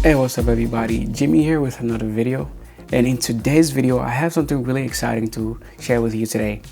Hey, what's up everybody, Jimmy here with another video, and in today's video I have something really exciting to share with you today.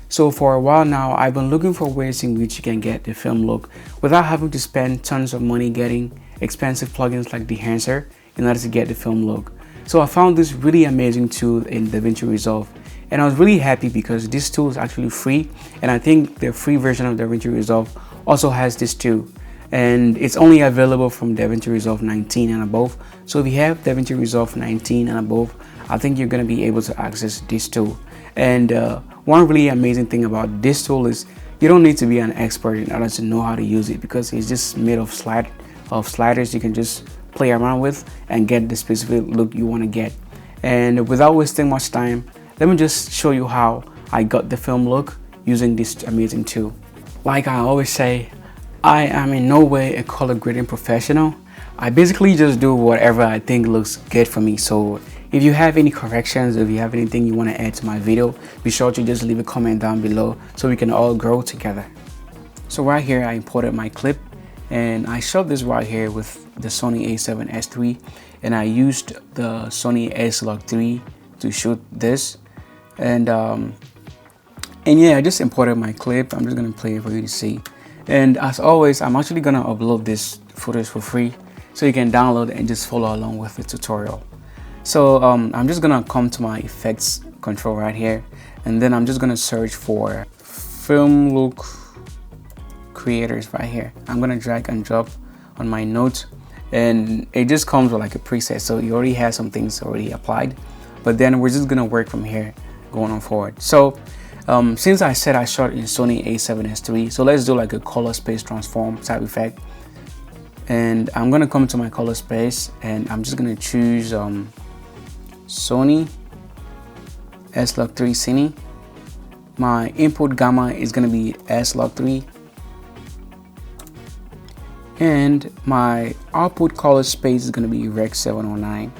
So for a while now I've been looking for ways in which you can get the film look without having to spend tons of money getting expensive plugins like Dehancer in order to get the film look. So I found this really amazing tool in DaVinci Resolve, and I was really happy because this tool is actually free, and I think the free version of DaVinci Resolve also has this too. And it's only available from DaVinci Resolve 19 and above. So if you have DaVinci Resolve 19 and above, I think you're going to be able to access this tool. And one really amazing thing about this tool is you don't need to be an expert in order to know how to use it, because it's just made of sliders you can just play around with and get the specific look you want to get. And without wasting much time, let me just show you how I got the film look using this amazing tool. Like I always say, I am in no way a color grading professional. I basically just do whatever I think looks good for me. So if you have any corrections, if you have anything you want to add to my video, be sure to just leave a comment down below so we can all grow together. So right here I imported my clip and I shot this right here with the Sony a7S III, and I used the Sony S-Log3 to shoot this. And yeah, I just imported my clip. I'm just gonna play it for you to see. And as always, I'm actually gonna upload this footage for free so you can download and just follow along with the tutorial. So I'm just gonna come to my effects control right here, and then I'm just gonna search for film look creators right here. I'm gonna drag and drop on my note, and it just comes with like a preset, so you already have some things already applied, but then we're just gonna work from here going on forward. So since I said I shot in Sony a7S III, so let's do like a color space transform type effect. And I'm gonna come to my color space and I'm just gonna choose Sony S-Log3 Cine. My input gamma is gonna be S-Log3, and my output color space is gonna be Rec 709.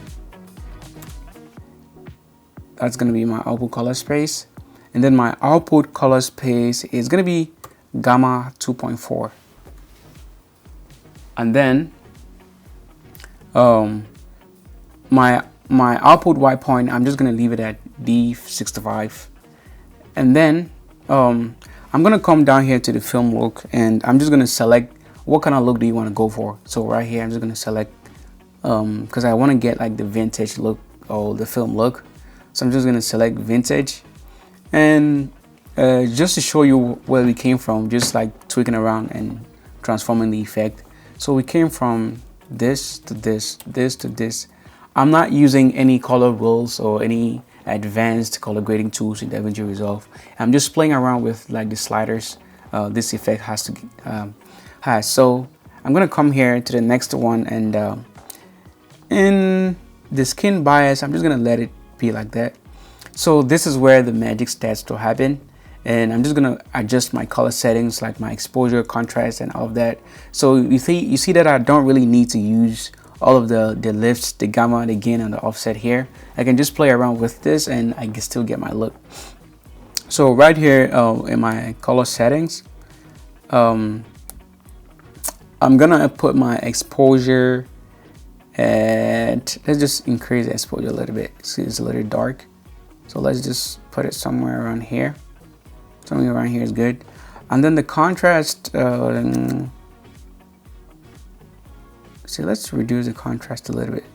That's gonna be my output color space. And then my output color space is going to be gamma 2.4. And then my output white point, I'm just going to leave it at D65. And then I'm going to come down here to the film look, and I'm just going to select what kind of look do you want to go for. So right here I'm just going to select because I want to get like the vintage look or the film look. So I'm just going to select vintage. And just to show you where we came from, just like tweaking around and transforming the effect. So we came from this to this, this to this. I'm not using any color wheels or any advanced color grading tools in DaVinci Resolve. I'm just playing around with like the sliders this effect has to has. So I'm gonna come here to the next one, and in the skin bias, I'm just gonna let it be like that. So this is where the magic starts to happen, and I'm just gonna adjust my color settings like my exposure, contrast, and all of that. So you see that I don't really need to use all of the lifts, the gamma, the gain, and the offset here. I can just play around with this and I can still get my look. So right here in my color settings, I'm gonna put my exposure at, let's just increase the exposure a little bit. See, it's a little dark. So let's just put it somewhere around here. Somewhere around here is good. And then the contrast, see, let's reduce the contrast a little bit.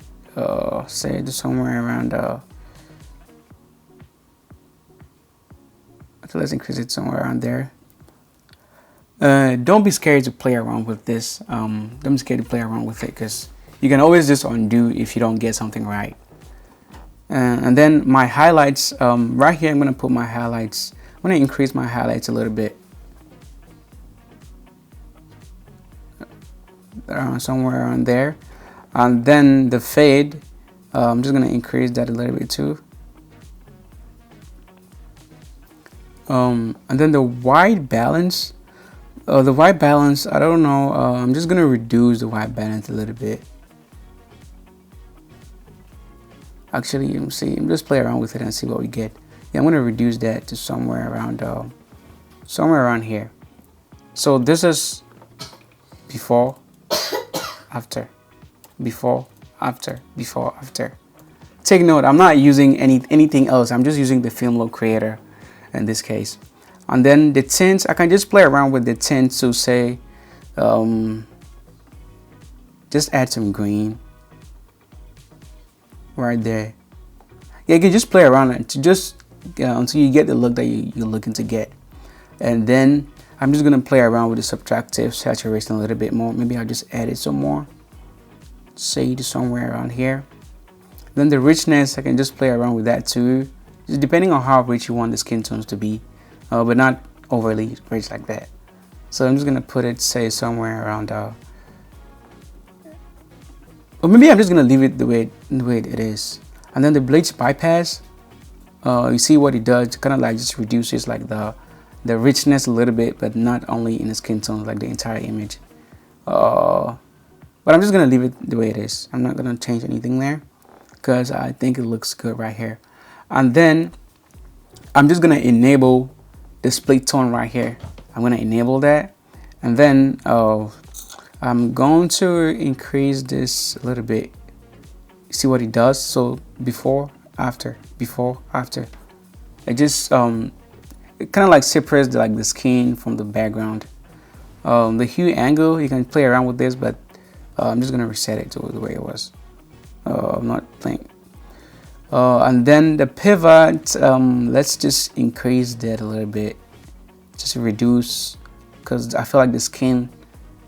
Say just somewhere around, so let's increase it somewhere around there. Don't be scared to play around with this. Don't be scared to play around with it, because you can always just undo if you don't get something right. And then my highlights, right here I'm going to put my highlights. I'm going to increase my highlights a little bit. Somewhere around there. And then the fade, I'm just going to increase that a little bit too. And then the white balance, I don't know, I'm just going to reduce the white balance a little bit. Actually, you see, just play around with it and see what we get. Yeah, I'm going to reduce that to somewhere around here. So this is before, after, before, after, before, after. Take note, I'm not using anything else. I'm just using the film look creator in this case. And then the tints, I can just play around with the tints to say, just add some green right there. Yeah, you can just play around it to just until you get the look that you're looking to get. And then I'm just gonna play around with the subtractive saturation a little bit more. Maybe I'll just add it some more, say to somewhere around here. Then the richness, I can just play around with that too, just depending on how rich you want the skin tones to be, but not overly rich like that. So I'm just gonna put it, say, somewhere around or maybe I'm just gonna leave it the way it is. And then the bleach bypass, you see what it does, kind of like just reduces like the richness a little bit, but not only in the skin tone, like the entire image. But I'm just gonna leave it the way it is. I'm not gonna change anything there because I think it looks good right here. And then I'm just gonna enable the split tone right here. I'm gonna enable that, and then I'm going to increase this a little bit. See what it does? So before, after, before, after. It just it kind of like separates the skin from the background. The hue angle, you can play around with this, but I'm just gonna reset it to the way it was. I'm not playing. And then the pivot, let's just increase that a little bit, just to reduce, because I feel like the skin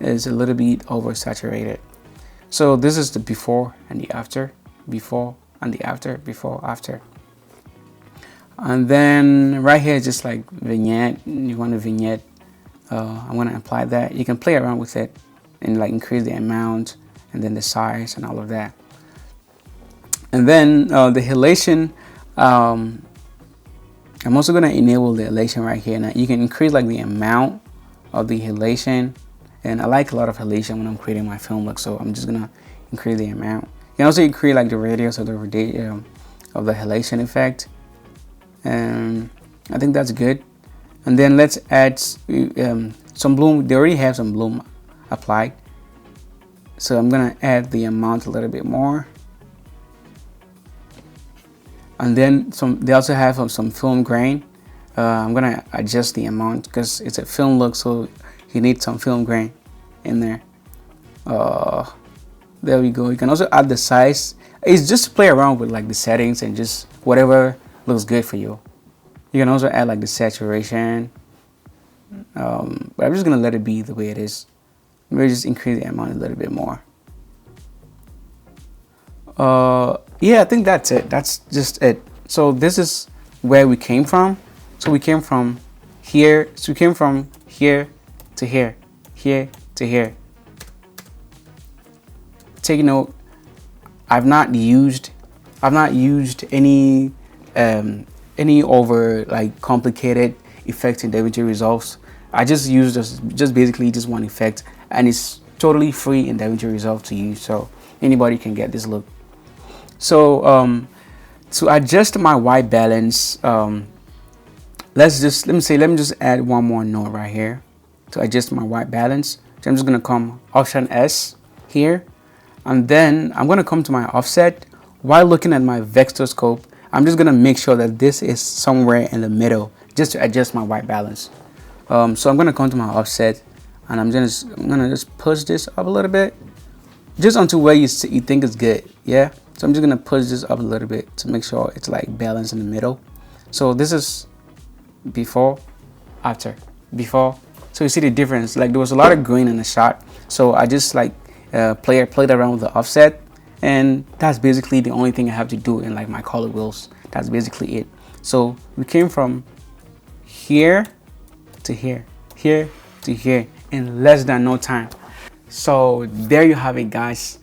is a little bit oversaturated. So this is the before and the after, before and the after, before, after. And then right here, just like vignette, you want a vignette, I'm gonna apply that. You can play around with it and like increase the amount and then the size and all of that. And then the halation, I'm also gonna enable the halation right here. Now you can increase like the amount of the halation, and I like a lot of halation when I'm creating my film look, so I'm just gonna increase the amount. You can also create like the radius of the halation effect, and I think that's good. And then let's add some bloom. They already have some bloom applied, so I'm gonna add the amount a little bit more. And then they also have some film grain. I'm gonna adjust the amount because it's a film look, so you need some film grain in there. There we go. You can also add the size. It's just to play around with like the settings and just whatever looks good for you. You can also add like the saturation, but I'm just gonna let it be the way it is. Maybe just increase the amount a little bit more. Yeah, I think that's it. That's just it. So this is where we came from. So we came from here. So we came from here to here, here to here. Take note, I've not used any over like complicated effects in DaVinci Resolve. I just used just basically just one effect, and it's totally free in DaVinci Resolve to use, so anybody can get this look. So to adjust my white balance, let me just add one more node right here to adjust my white balance. So I'm just gonna come Option S here, and then I'm gonna come to my offset. While looking at my vector scope, I'm just gonna make sure that this is somewhere in the middle, just to adjust my white balance. So I'm gonna come to my offset, and I'm gonna just push this up a little bit, just onto where you think is good. Yeah. So I'm just gonna push this up a little bit to make sure it's like balanced in the middle. So this is before, after, before. So you see the difference. Like there was a lot of green in the shot, so I just like played around with the offset, and that's basically the only thing I have to do in like my color wheels. That's basically it. So we came from here to here, here to here in less than no time. So there you have it, guys.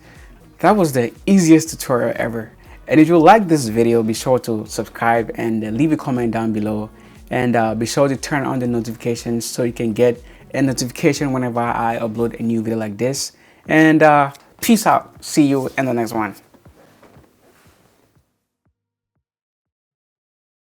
That was the easiest tutorial ever. And if you like this video, be sure to subscribe and leave a comment down below, and be sure to turn on the notifications so you can get a notification whenever I upload a new video like this. And peace out. See you in the next one.